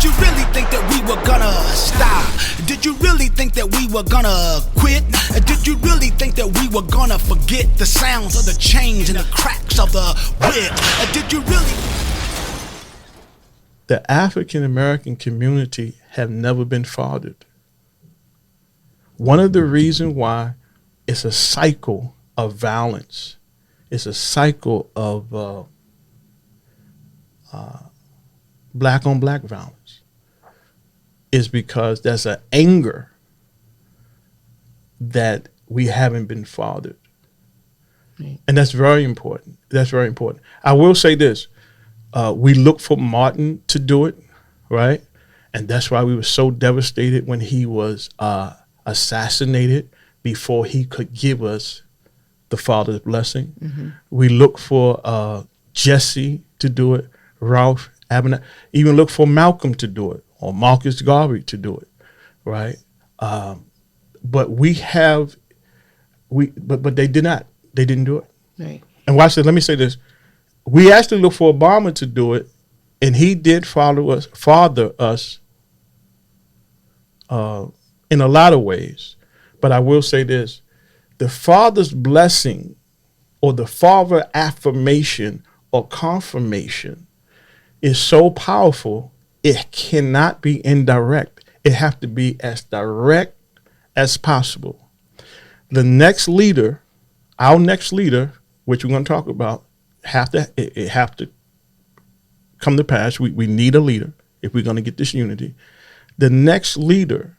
Did you really think that we were gonna stop? Did you really think that we were gonna quit? Did you really think that we were gonna forget the sounds of the chains and the cracks of the whip? Did you really? The African American community have never been fathered. One of the reasons why it's a cycle of violence, it's a cycle of black on black violence, is because there's an anger that we haven't been fathered. Right. And that's very important. That's very important. I will say this. We look for Martin to do it, right? And that's why we were so devastated when he was assassinated before he could give us the Father's blessing. Mm-hmm. We look for Jesse to do it, Ralph Abernathy, even look for Malcolm to do it, or Marcus Garvey to do it, right? But they did not. They didn't do it. Right. And watch this. Let me say this. We actually looked for Obama to do it, and he did father us in a lot of ways. But I will say this. The Father's blessing or the Father affirmation or confirmation is so powerful, it cannot be indirect. It has to be as direct as possible. The next leader, our next leader, which we're going to talk about, have to come to pass. We need a leader if we're going to get this unity. The next leader,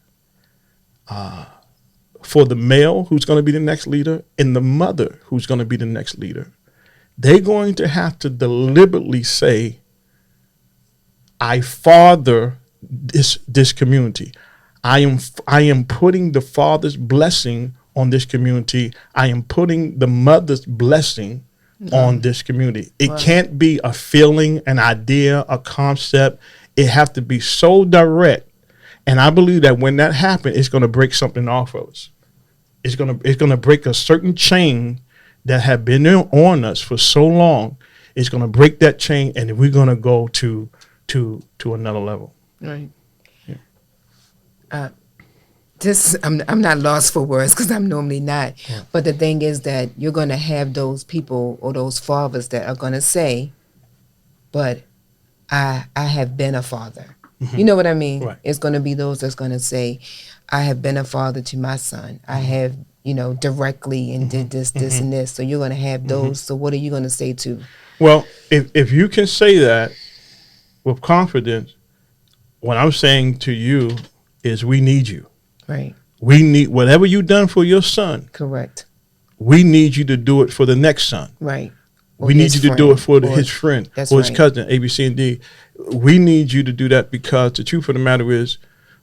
for the male who's going to be the next leader and the mother who's going to be the next leader, they're going to have to deliberately say, I father this community. I am putting the Father's blessing on this community. I am putting the mother's blessing on this community. It can't be a feeling, an idea, a concept. It has to be so direct. And I believe that when that happens, it's going to break something off of us. It's going to break a certain chain that had been on us for so long. It's going to break that chain, and we're going to go to another level. Right. Yeah. I'm not lost for words because I'm normally not. Yeah. But the thing is that you're going to have those people or those fathers that are going to say, but I have been a father. Mm-hmm. You know what I mean? Right. It's going to be those that's going to say, I have been a father to my son. I have, directly and did this, and this. So you're going to have those. So what are you going to say to? Well, if you can say that with confidence, what I'm saying to you is we need you. Right. We need whatever you've done for your son. Correct. We need you to do it for the next son. Right. We need you to do it for his friend or his cousin, A, B, C, and D. We need you to do that because the truth of the matter is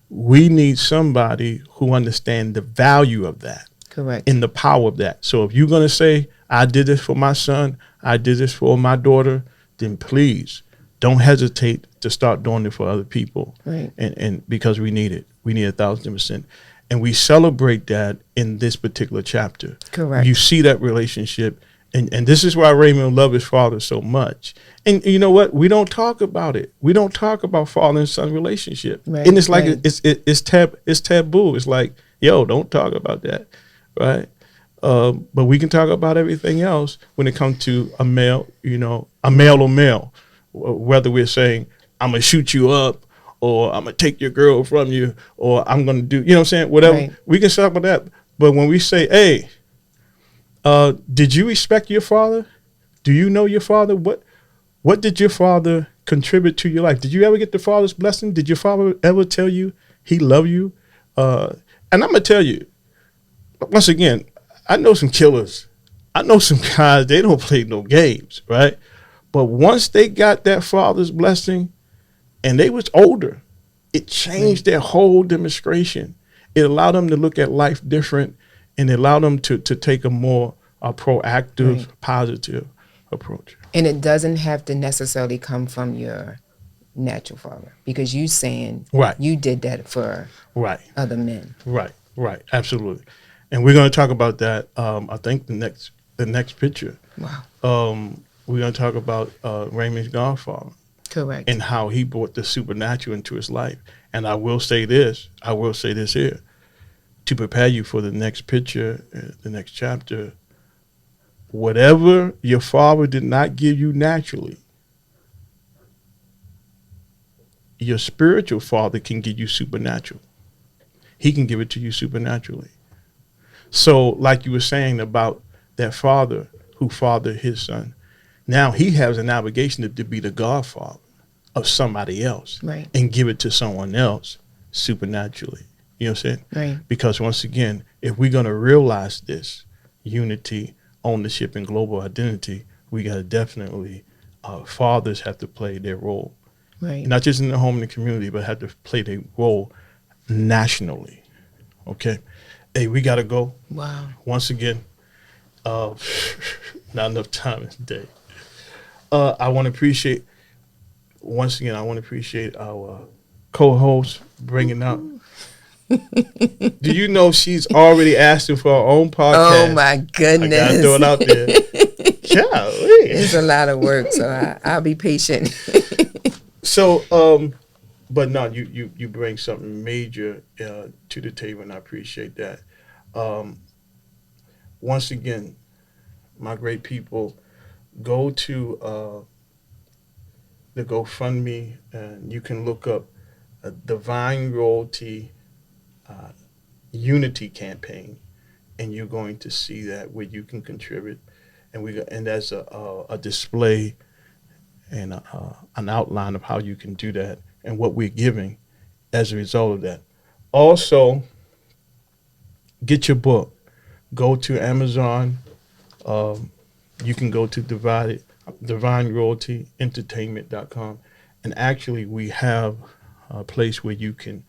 we need somebody who understands the value of that. Correct. And the power of that. So if you're going to say, I did this for my son, I did this for my daughter, then please don't hesitate to start doing it for other people. Right. And because we need it. We need 1,000%. And we celebrate that in this particular chapter. Correct. You see that relationship. And this is why Raymond loved his father so much. And you know what? We don't talk about it. We don't talk about father and son relationship. Right. And it's like it's taboo. It's like, yo, don't talk about that, right? But we can talk about everything else when it comes to a male or male. Whether we're saying, I'm going to shoot you up, or I'm going to take your girl from you, or I'm going to do, you know what I'm saying? Whatever. Right. We can talk about that. But when we say, hey, did you respect your father? Do you know your father? What did your father contribute to your life? Did you ever get the Father's blessing? Did your father ever tell you he loved you? And I'm going to tell you, once again, I know some killers. I know some guys, they don't play no games, right? But once they got that Father's blessing and they was older, it changed their whole demonstration. It allowed them to look at life different, and it allowed them to take a more proactive, positive approach. And it doesn't have to necessarily come from your natural father, because you saying you did that for other men. Right, absolutely. And we're going to talk about that. I think the next picture. Wow. We're going to talk about Raymond's godfather. Correct. and how he brought the supernatural into his life. And I will say this here, to prepare you for the next picture, the next chapter. Whatever your father did not give you naturally, your spiritual father can give you supernatural. He can give it to you supernaturally. So, like you were saying about that father who fathered his son, now he has an obligation to be the godfather of somebody else, Right. and give it to someone else supernaturally. You know what I'm saying? Right. Because once again, if we're going to realize this unity, ownership, and global identity, we got to definitely, fathers have to play their role, Right. not just in the home and the community, but have to play their role nationally. Okay. Hey, we got to go. Wow. Once again, uh, not enough time in the day. I want to appreciate, once again, our co-host bringing up. Do you know she's already asking for her own podcast? Oh my goodness. I gotta throw it out there. Golly. It's a lot of work, so I'll be patient. So, but no, you bring something major to the table, and I appreciate that. Once again, my great people, go to the GoFundMe, and you can look up Divine Royalty Unity Campaign, and you're going to see that where you can contribute, and there's a display and an outline of how you can do that and what we're giving as a result of that. Also, get your book. Go to Amazon. You can go to DivineRoyaltyEntertainment.com, and actually we have a place where you can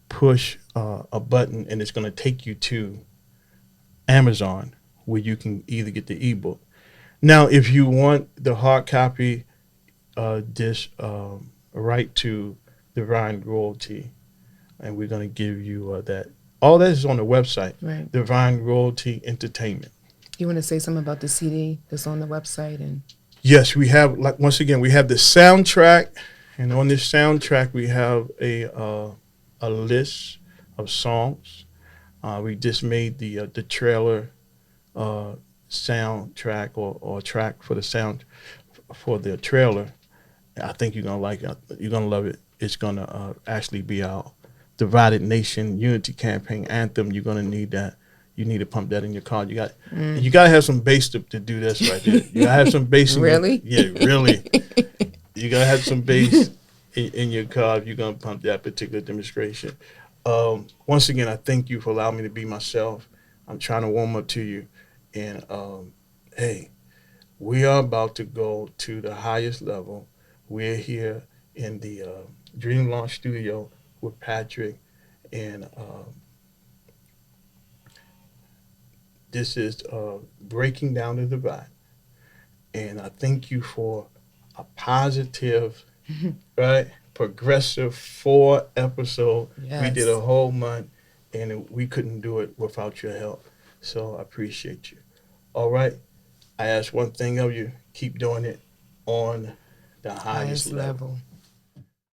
push a button, and it's going to take you to Amazon, where you can either get the ebook. Now, if you want the hard copy, right to Divine Royalty, and we're going to give you that. All that is on the website, Right. Divine Royalty Entertainment. You want to say something about the CD that's on the website? And Yes, we have, like, once again, we have the soundtrack, and on this soundtrack we have a list of songs. We just made the trailer soundtrack or track for the sound for the trailer. I think you're gonna like it. You're gonna love it. It's gonna actually be our Divided Nation Unity Campaign anthem. You're gonna need that. You need to pump that in your car. You got to have some bass to do this right there. You gotta have some bass. Really? Really. You gotta have some bass in your car if you're gonna pump that particular demonstration. Once again, I thank you for allowing me to be myself. I'm trying to warm up to you, and hey, we are about to go to the highest level. We're here in the Dream Launch Studio with Patrick, and this is Breaking Down the Divide. And I thank you for a positive, right, progressive 4 episode. Yes. We did a whole month, and we couldn't do it without your help. So I appreciate you. All right. I ask one thing of you: keep doing it on the highest level.